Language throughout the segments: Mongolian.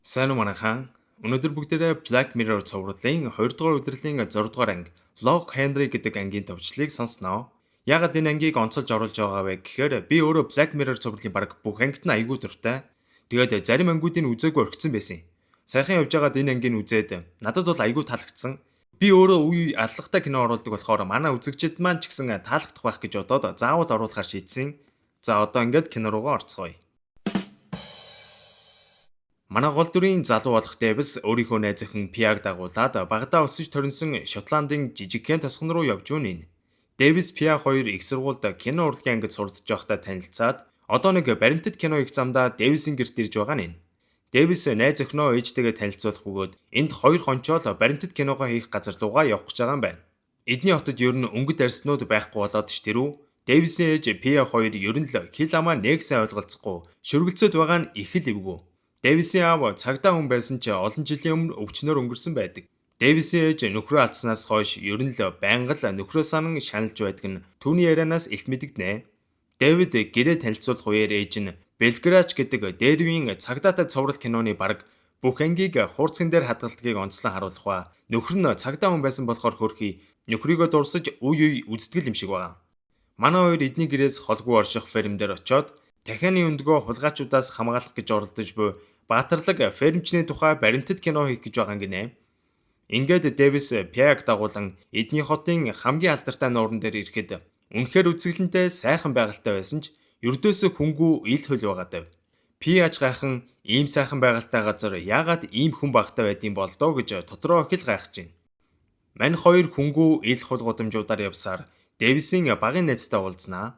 Сайн уу манайхан. Өнөөдөр бүгдээрээ Black Mirror цувралын 2 дугаар удирлын 6 дугаар анги Log Henry гэдэг ангийн төвчлийг сонсноо. Ягаад энэ ангийг онцолж оруулж байгаа вэ гэхээр би өөрөө Black Mirror цувралын баг бүх ангид нь аягүй дуртай. Тэгээд зарим ангиудыг үзээгүй орхисон байсан юм. Сайхан явж байгаад энэ ангийг үзээд надад бол аягүй таалагдсан. Би өөрөө үе аллагатай кино оруулдаг болохоор манай үзэгчид маань ч гэсэн таалагдах байх гэж бодоод заавал оруулахар шийдсэн. За одоо ингээд кино руугаа орцгоё. Манай гол дүрийн залуу болох Дэвис өөрийнхөө найз охин Пиаг дагуулад багадаа өсөж төрөнсөн Шотландын жижигхэн тосгон руу явж үнэн. Дэвис Пиа хоёр их сургуульд кино урлагийн ангид суралцж байхдаа танилцаад одоо нэг баримтат кино их замдаа Дэвисийн гэрт ирж байгаа нь. Дэвис найз охиноо ээжтэйгээ танилцуулах бөгөөд энд хоёр хончоол баримтат киногоо хийх газар руугаа явах гэж байгаа юм байна. Эдний хотод ер нь өнгөт арьснууд байхгүй болоод ч тэрүү Дэвисийн ээж Пиа хоёр ер нь л хил амаа нэг сайн ойлголцохгүй шүргэлцээд байгаа нь их л эвгүй. Дэвисийн аав цагдаа хүн байсан ч олон жилийн өмнө өвчнөөр өнгөрсөн байдаг. Дэвисийн ээж нөхрөө алдснаас хойш ер нь л байнга л нөхрөө санан шаналж байдаг нь түүний ярианаас илт мэдэгдэнэ. Дэвид гэрээ танилцуулах үеэр ээж нь Белграч гэдэг дээрвийн цагдаатай цуврал киноны баг бүх ангийг хуурцган дээр хадгалдгийг онцлон харуулах ба нөхөр нь цагдаа хүн байсан болохоор хөрхий нөхрийгөө дурсаж үе үздэгэл юм шиг байна. Манай хоёр эдний гэрээс холгүй орших ферм дээр очиод дахианы өндгөө хулгайчуудаас хамгаалах гэж оролдож буй баатарлаг фермчний тухай баримтат кино хийх гэж байгаа гинэ. Ингээд Дэвис Пиаг дагуулan эдний хотын хамгийн алдартай нууран дээр ирэхэд үнэхээр үзэсгэлэнтэй сайхан байгальтай байсан ч ердөөсөө хүнгүй ил хөл байгаад. Пиаж гайхан ийм сайхан байгальтай газар яагаад ийм хүн багтаа байдсан бол доо гэж дотроо их л гайхаж байна. Мань хоёр хүнгүй ил хул гудамжуудаар явсаар Дэвисийн багын найзтай уулзнаа.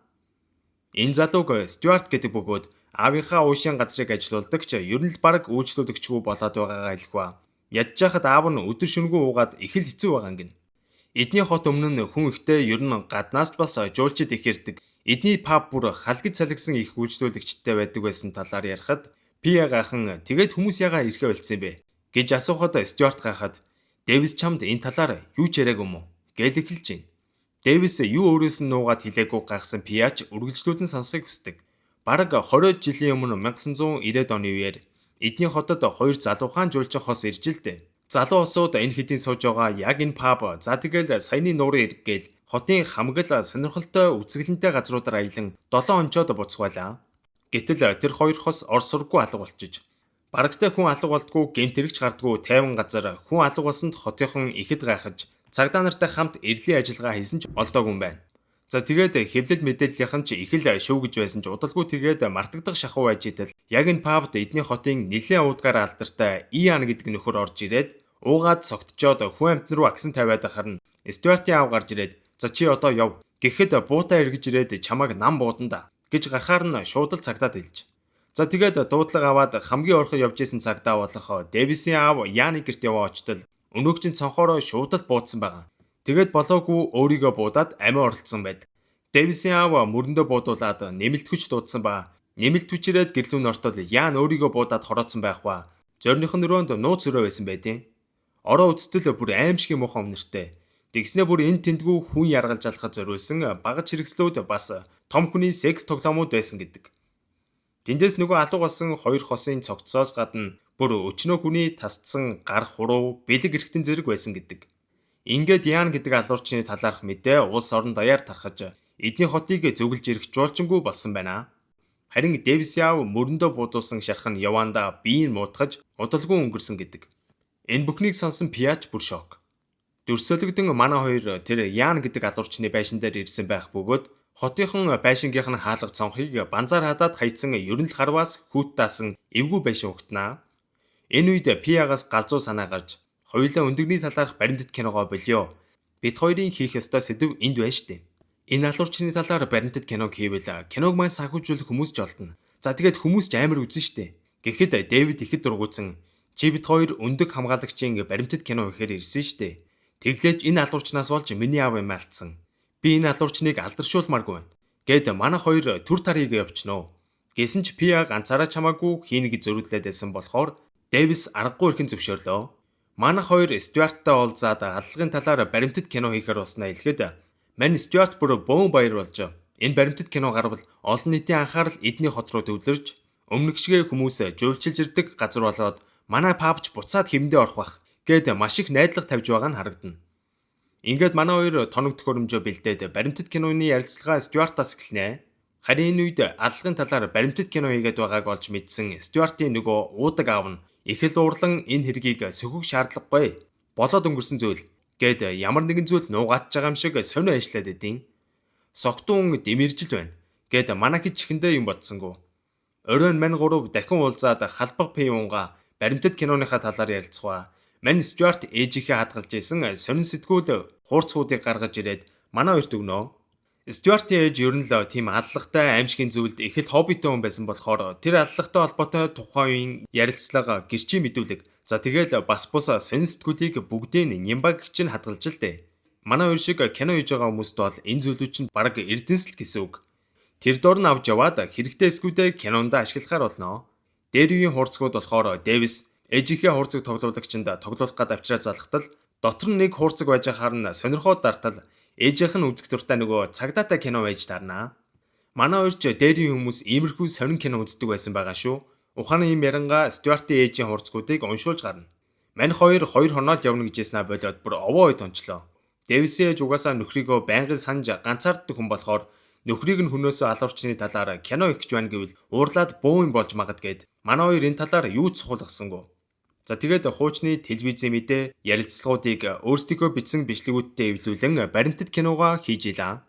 Энэ залууг Стюарт гэдэг бөгөөд аавынхаа уушийн газрыг ажилуулдаг ч ер нь л баг үйлчлүүлэгчгүй болоод байгаагаа хэлэх ба. Ядж хахад аав нь өдөр шөнөгүй уугаад их л хэцүү байгаа гин. Эдний хот өмнө нь хүн ихтэй ер нь гаднаас ч бас жуулчид их ирдэг. Эдний паб бүр халгиж салгисан их үйлчлүүлэгчтэй байдаг байсан талаар ярихад Пиа гайхан тэгээд хүмүүс ягаа ирэхэ болцсон бэ гэж асуухад Стюарт гайхад Дэвис чамд энэ талаар юу ч яриаг юм уу гэж эхэлж байна. Дэвис юу өөрөөс нь нуугаад хэлээгүй гайхсан Пиач үргэлжлүүлэн сонсохыг хүсдэг. Бараг 20 жилийн өмнө 1990-ад оны үеэр эдний хотод хоёр залуухан жуулчих хос ирж л дээ. Залуу осууд энэ хэдийн сууж байгаа яг энэ паб за тэгэл саяны нуурын ирг гээл хотын хамгал сонирхолтой үзэсгэлэнтэй газруудаар аялан 7 онцоод буцхвайлаа. Гэтэл тэр хоёр хос ор сурггүй алга болчиж барагтай хүн алга болдгоо гэмт хэрэгч гардггүй тайван газар хүн алга болсонд хотынхон ихэд гайхаж цагдаа нартай хамт эрлийн ажиллагаа хийсэн ч олдоогүй юм байна. За тэгээд хэвлэл мэдээллийнхэн ч их л шүүгэж байсан ч удалгүй тэгээд мартагдах шахуу байж идэл яг энэ пабд эдний хотын нэлээд уудгаар алдартай Иан гэдэг нөхөр орж ирээд уугаад согтчоод хүн амтан руу агсан тавиад ахарна. Стюартийн аав гарч ирээд за чи одоо яв гэхэд буутаа эргэж ирээд чамайг нам бууданда гэж гарахаар нь шууд л цагдаад хэлж. За тэгээд дуудлага аваад хамгийн орхон явж исэн цагдаа болох Дэвисийн аав Яны гэрт яваа очтол өнөөгчийн цонхороо шууд л буудсан байгаа. Тэгээд болоогүй өөрийгөө буудаад амиа оролцсон байдаг. Дэвисийн аав мөрөндөө буудуулаад нэмэлтгүч дуудсан ба нэмэлтгүч ирээд гэрлүүн ортол Ян өөрийгөө буудаад хороодсон байх ба зорных нь өрөөнд нууц өрөө байсан байдیں۔ Ороо үстэл бүр аимшиг муухай өмнөртэй. Тэгснээ бүр энэ тэндгүү хүн яргалж алхаж зориулсан багаж хэрэгслүүд бас том хүний секс тоглоомууд байсан гэдэг. Тэндээс нөгөө алга болсон хоёр хосын цогцоос гадна бүр өчнөө хүний тасцсан гар хуруу бэлэг эрхтэн зэрэг байсан гэдэг. Ингээд Ян гэдэг алуурчны талаарх мэдээ улс орон даяар тархаж эдний хотыг зөвлөж ирэх жуулчингүй болсон байна. Харин Дэвисийн аав мөрөндөө буудуулсан шархан яванда биеийг муутгаж удалгүй өнгөрсөн гэдэг. Энэ бүхнийг сонсон Пиач бүр шок. Дүрсэлэгдэн манай хоёр тэр Ян гэдэг алуурчны байшин дээр ирсэн байх бөгөөд хотынхон байшингийнх нь хаалга цонхыг банзаар хадаад хайцсан ер нь л харваас хүүт даасан эвгүй байшин ухтнаа. Энэ үед Пиагаас галзуу санаа гарч хоёулаа өндөгний талаарх баримтат киногоо болио. Бид хоёрын хийх ёстой сэдв энд байна штэ. Энэ алуурчны талаар баримтат киног хийвэл киног маань санхүүжүүлэх хүмүүс ч олдно. За тэгээд хүмүүс ч амар үзэн штэ. Гэхэд Дэвид ихэд дургуутсан чи бид хоёр өндөг хамгаалагчийн баримтат кино ихээр ирсэн штэ. Тэглээч энэ алуурчнаас болж миний аав юм алдсан. Би энэ алуурчныг алдаршуулмааргүй байна. Гэд манай хоёр төр тарыг явчихноо. Гэсэн ч Пиа ганцаараа чамаагүй хийнэ гэж зөрүүлээд байсан болохоор Дэвис аргагүй ирхэн зөвшөөрлөө. Манай хоёр Стюарттай уулзаад аллагын талаар баримтат кино хийхээр болсноо хэлэхэд мань Стюарт бүр бөөн баяр болж энэ баримтат кино гарвал олон нийтийн анхаарал эдний хот руу төвлөрж өмнөх шигээ хүмүүс жуулчилж ирдэг газар болоод манай папч буцаад хэмдээ орох бах гэд маш их найдлага тавьж байгаа нь харагдана. Ингээд манай хоёр тоног төхөөрөмжөө бэлдээд баримтат киноны ярилцлага Стюартаас эхэлнэ. Харин энэ үед аллагын талаар баримтат кино хийгээд байгааг олж мэдсэн Стюартийн нөгөө уудаг аав нь их л уурлан энэ хэргийг сөхөх шаардлагагүй. Болоод өнгөрсөн зүйл гэд ямар нэгэн зүйл нуугаач байгаа юм шиг сонио ажиллаад идэв. Согтун дэмэржил байна гэд манайх чихэндээ юм бодсонгүй. Оройн мань 3 дахин уулзаад халбаг пивунга баримтат киноныхаа талаар ярилцгаа. Мань Стюарт ээжийнхээ хадгалж исэн сонин сэтгүүл хуурцгуудыг гаргаж ирээд манай хоёрт өгнө. Стюартийн ээж ер нь л тийм аллагтай аимшигын зүйлд их л хоббитой хүн байсан болохоор тэр аллагтай холбоотой тухайн үеийн ярилцлага, гэрчийн мэдүүлэг, за тэгэл бас бус сонин сэтгүүлийг бүгдийг Нямбаг чинь хадгалж л дээ. Манай хоёр шиг кино хийж байгаа хүмүүст бол энэ зүйлүүд чинь бараг эрдэнэсэл гэсэн үг. Тэр дор нь авч яваад хэрэгтэй эсгүүдээ кинонд ашиглахаар болно. Дээр үеийн хуурцгууд болохоор Дэвис ээжийнхээ хуурцаг тоглуулагчинд тоглуулах гад авчраа залхтал дотор нь нэг хуурцаг байж хаар нь сонирхоод дартал ээжийнх нь үзэх дуртай нөгөө цагдаатай кино байж таарна. Манай хоёр ч дээрийн хүмүүс иймэрхүү сонин кино үздэг байсан байгаа шүү. Ухааны юм яранга Стюартийн ээжийн хуурцгуудыг уншуулж гарна. Мань хоёр хоноо л явна гэжсэнаа болоод бүр овоо ой тончлоо. Дэвисийн ээж угаасаа нөхрийгөө байнгын санаж ганцаарддаг хүн болохоор нөхрийг нь хөнөөсөө алуурчны талаар кино ихж байна гэвэл уурлаад бөө юм болж магад гээд манай хоёр энэ талаар юу ч суулгасангүй. За тэгээд хуучны телевизийн мэдээ ярилцлагуудыг өөрсдийнхөө бичсэн бичлэгүүдтэй эвлүүлэн баримтат киногоо хийж илаа.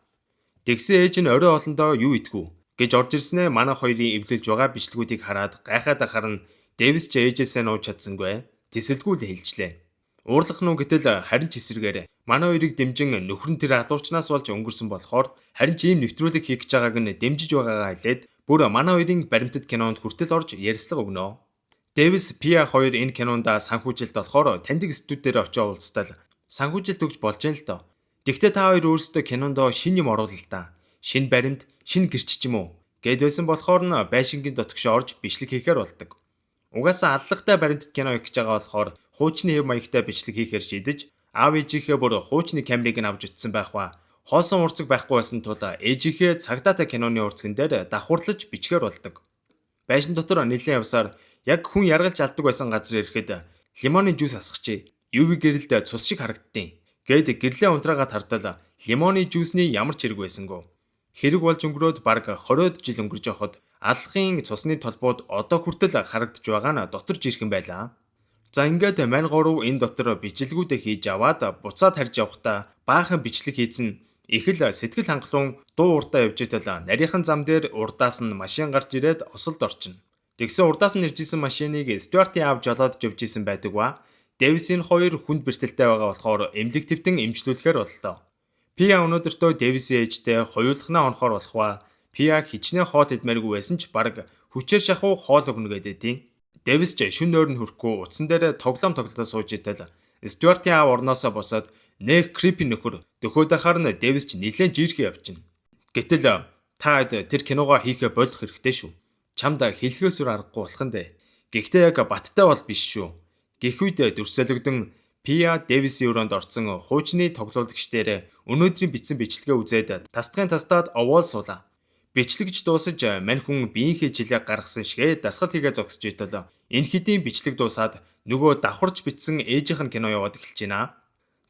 Тэгсэн ээж нь орой олондоо юу идэгүү гэж орж ирснээр манай хоёрын эвлүүлж байгаа бичлэгүүдийг хараад гайхаад харна Дэвис ч ээжээсээ нууж чадсангүй. Тэсэлгүй л хэлжлээ. Уурлах нь гэтэл харин ч эсэргээр манай хоёрыг дэмжин нөхөр нь тэр алуурчнаас болж өнгөрсөн болохоор харин ч ийм нэвтрүүлэг хийх гэж байгааг нь дэмжиж байгаагаа хэлээд бүр манай хоёрын баримтат кинонд хүртэл орж ярилцлага өгнө. Дэвис Пиа хоёр энэ кинонд санхүүжилт болохоор таньдаг студиудээр очиж уулзтал санхүүжилт өгч болж юм л доо. Тэгвэл та хоёр өөрсдөө кинонд шин юм оруулаа л да. Шин баримт, шин гэрч ч юм уу гэд байсан болохоор нь байшингийн дотгош орж бичлэг хийхээр болдог. Угаасаа аллагтай баримтат кино хийж байгаа болохоор хуучны хэв маягтай бичлэг хийхээр шийдэж аав ээжийнхээ бүр хуучны камерыг нь авч утсан байх ба хоосон урцаг байхгүй байсан тул ээжийнхээ цагдаатай киноны урцган дээр давхарлаж бичгээр болдог. Байшин дотор нэлээд явсаар яг хүн яргалж алдаг байсан газар ирэхэд лимоны жуус асгачээ. UV гэрэлд цус шиг харагдтiin. Гээд гэрлээ унтраагаад хартал лимоны жуусны ямар ч хэрэг байсангүй. Хэрэг болж өнгөрөөд бараг 20 жил өнгөрж явахад алхахын цусны толбууд одоо хүртэл харагдж байгаа нь доторж ирэх юм байлаа. За ингээд мань 3 энэ дотор бичлэгүүдээ хийж аваад буцаад харж явахдаа баахан бичлэг хийсэн их л сэтгэл хангалуун дуу уртаа явж итэл нарийнхан зам дээр урдаас нь машин гарч ирээд осолд орчихно. Тэгсэн урдаас нь ирж исэн машиныг Стюартийн аав жолоодж явж исэн байдаг ба Дэвисийн хоёр хүнд бэртэлтэй байгаа болохоор эмнэлэг твтэн эмчлүүлэхээр боллоо. Пиа өнөөдөртөө Дэвисийн ээжтэй хоёулахнаа онохоор болох ба Пиа хичнээн хоол идмээргүй байсан ч бараг хүчээр шахуу хоол өгнө гэдэг. Дэвис ч шүн нойр нь хөрөхгүй утсан дээр тоглоом тоглолоо сууж итэл Стюартийн аав орноосоо босоод нэг крипи нөхөр дөхөөд ахаар нь Дэвис ч нилээн жиирхий явчихна. Гэтэл та тэр киногоо хийхэ болох хэрэгтэй шүү. Чамд хэлхээсүр аргагүй болох нь дээ. Гэхдээ яг баттай бол биш шүү. Гэх үед дүрсэлэгдэн Пиа Дэвисийн өрөөнд орсон хуучны тоглуулагч дээр өнөөдрийн бичсэн бичлэгээ үзээд тасдагын тастаад овоол суулаа. Бичлэгч дуусаж мань хүн биеийнхээ жилээ гаргасан шигээ дасгал хийгээ зогсож итэл энэ хэдийн бичлэг дуусаад нөгөө давхарж бичсэн ээжийнх нь кино яваад эхэлж байна.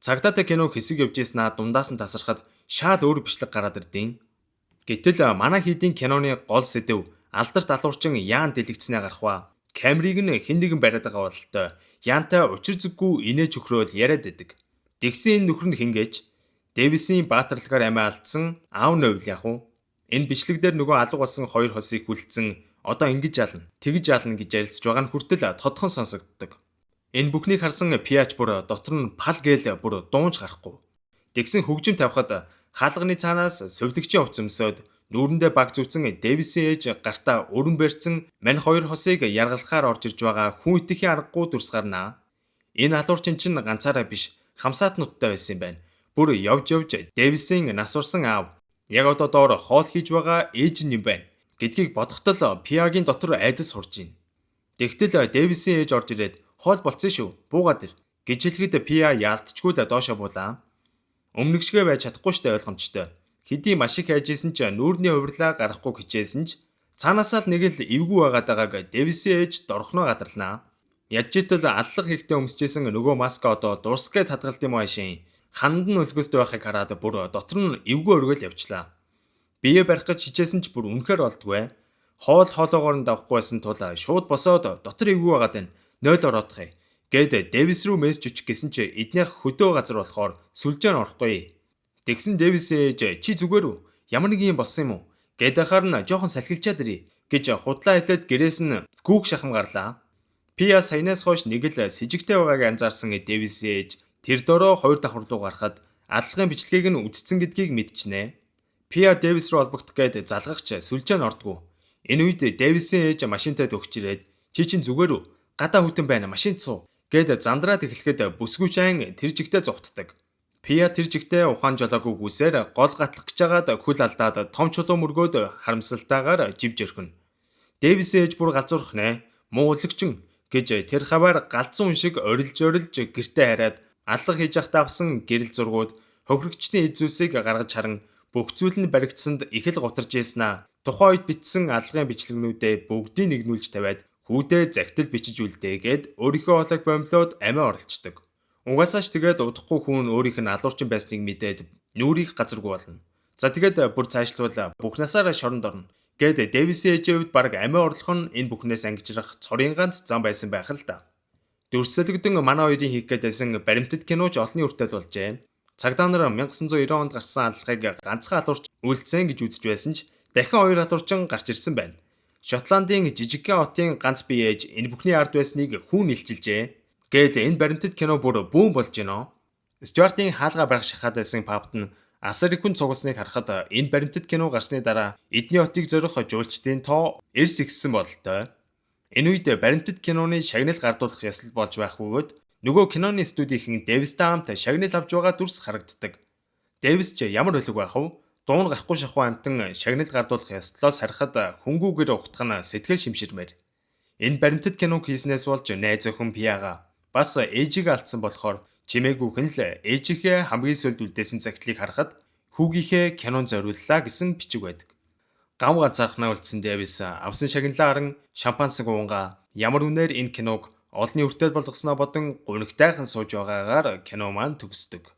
Цагдаатай кино хэсэг явж ийснаа дундаас нь тасархад шаал өөр бичлэг гараад ирдیں۔ Гэтэл манай хийдийн киноны гол сэдэв алдарт алуурчин Яан дэлгэцнээ гарах ба камерыг нь хэн нэгэн бариад байгаа бололтой Яантай учир зүггүй инээж өхрөөл яриад идэг. Тэгсэн энэ нөхөр нь хингээж Дэвисийн баатарлагаар амиа алдсан аав новл яах вэ? Энэ бичлэг дээр нөгөө алга болсон хоёр хосыг хүлцэн одоо ингэж ялна, тэгж ялна гэж ярилцж байгаа нь хүртэл тодхон сонсогддог. Энэ бүхнийг харсан Пиач бүр дотор нь пал гээл бүр дуунж гарахгүй. Тэгсэн хөгжим тавихад хаалганы цаанаас сувлагчийн хувц өмсөд нүүрэндээ баг зүвцэн Дэвисийн ээж гартаа өрөн барьсан мань хоёр хосыг яргалахаар орж ирж байгаа хүн итгэхийн аргагүй дүрс гарнаа. Энэ алуурчин чинь ганцаараа биш, хамсаатнуудтай байсан юм байна. Бүр явж Дэвисийн нас урсан аав яг одоо доор хоол хийж байгаа ээж нь юм байна гэдгийг бодохдол Пиагийн дотор айдас сурж байна. Тэгтэл Дэвисийн ээж орж ирээд хоол болцсон шүү, буугаад ир гэж хэлэхэд Пиа яалтчгүй л доошо буулаа. Өмнөгшгөө байж чадахгүй штэ ойлгомжтой. Хэдий маш их хайжсэн ч нүүрний хувирлаа гарахгүй хичээсэн ч цаанаасаа л нэг л эвгүй байгаад байгааг Дэвисийн ээж дорхноо гадарлаа. Ядчитал аллах хийхдээ өмсөжсэн нөгөө маск одоо дурсгээд хадгалт юм аашийн ханд нь өлгөст байхыг хараад бүр дотор нь эвгүй өргөл явчлаа. Бие барих гэж хичээсэн ч бүр үнэхээр олдгүй. Хоол хоолоогоор нь давхгүй байсан тул шууд босоод дотор эвгүй байгаад байна. 0 ороодох. Гэд Дэвис рүү мессеж өчөх гэсэн чи эднийх хөдөө газар болохоор сүлжээ нь орохгүй. Тэгсэн Дэвис ээж чи зүгээр үү? Ямар нэг юм болсон юм уу? Гэд ахаар нь жоохон салхилчаад ирээ гэж худлаа хэлээд гэрээс нь гүүг шахам гарлаа. Пиа саянаас хойш нэг л с ิจ гтэй байгааг анзаарсан Дэвис ээж тэр дөрөө 2 давхар руу гарахад аллагын бичлэгийг нь үтцсэн гэдгийг мэдчихнэ. Пиа Дэвис рүү олбогдох гээд залгахч сүлжээ нь ордгоо. Энэ үед Дэвисийн ээж машинтай төгсч ирээд чи чинь зүгээр үү? Гадаа хүтэн байна, машинд суу гэд зандраад эхлэхэд бүсгүйчэн тэр жигтэй зогтдог. Пиа тэр жигтэй ухаан жолоогүй гүсээр гол гатлах гэж байгаад хөл алдаад том чулуу мөргөөд харамсалтайгаар живж өрхөн. Дэвис ээж бүр галзуурх нэ. Муулагчин гэж тэр хаваар галзуун шиг орилж гэртээ хараад аллах хийж явахдаа авсан гэрэл зургууд хохирогчны эд зүйлсийг гаргаж харан бүх зүйл нь баригдсанд их л гутарж ийснаа. Тухайн үед бичсэн аллагын бичлэгнүүдээ бүгдийг нэгнүүлж тавиад хүүдээ загтал бичиж үлдээгээд өөрийнхөө хоолойг бомблоод амиа орлцдог. Угаасаач тэгээд удахгүй хүн өөрийнх нь алуурчин байсныг мэдээд нүрих газаргүй болно. За тэгээд бүр цаашлуул бүх насаараа шоронд орно. Гэд Дэвисийн ээжийн хувьд баг амиа орлох нь энэ бүхнээс ангижрах цорын ганц зам байсан байх л да. Дүрсэлэгдэн манай хоёрын хийх гэдсэн баримтат киноч олонний хүртэл болжээ. Цагдаа нар 1990 онд гарсан аллагыг ганцхан алуурч үйлдсэн гэж үзэж байсан ч дахин 2 алуурчин гарч ирсэн байна. Шотландын жижигхэн хотын ганц бие ээж энэ бүхний ард байсныг хүн илчилжээ. Гэтэл энэ баримтат кино бүр бүүн болж гинөө. Стюартын хаалга барах шахаад байсан пабт нь асар их хүн цугасныг харахад энэ баримтат кино гарсны дараа эдний хотыг зорих жуулчдын тоо эрс ихссэн бололтой. Энэ үед баримтат киноны шагнал гардуулах ёслол болж байх бөгөөд нөгөө киноны студийн Дэвистэй хамт шагнал авч байгаа дүрс харагддаг. Дэвис ч ямар хөлөг байх вэ? Дуун гарахгүй шахуу амтан шагнал гардуулах ёслолоос харахад хөнгүүгээр ухтах нь сэтгэл шимширмээр. Энэ баримтат киног хийснээс болж найз охин Пиага бас ээжийг алдсан болохоор чимээгүйхэн л ээжийнхээ хамгийн сүүлд үлдээсэн цагтлыг харахад хүүгийнхээ кинон зориуллаа гэсэн бичиг байдаг. Гам ганцаархнаа үлдсэн Дэвис авсан шагналаа харан шампансаг уунгаа ямар үнээр энэ киног олонний хүртэл болгосноо бодон гунигтайхан сууж байгаагаар кино маань төгсдөг.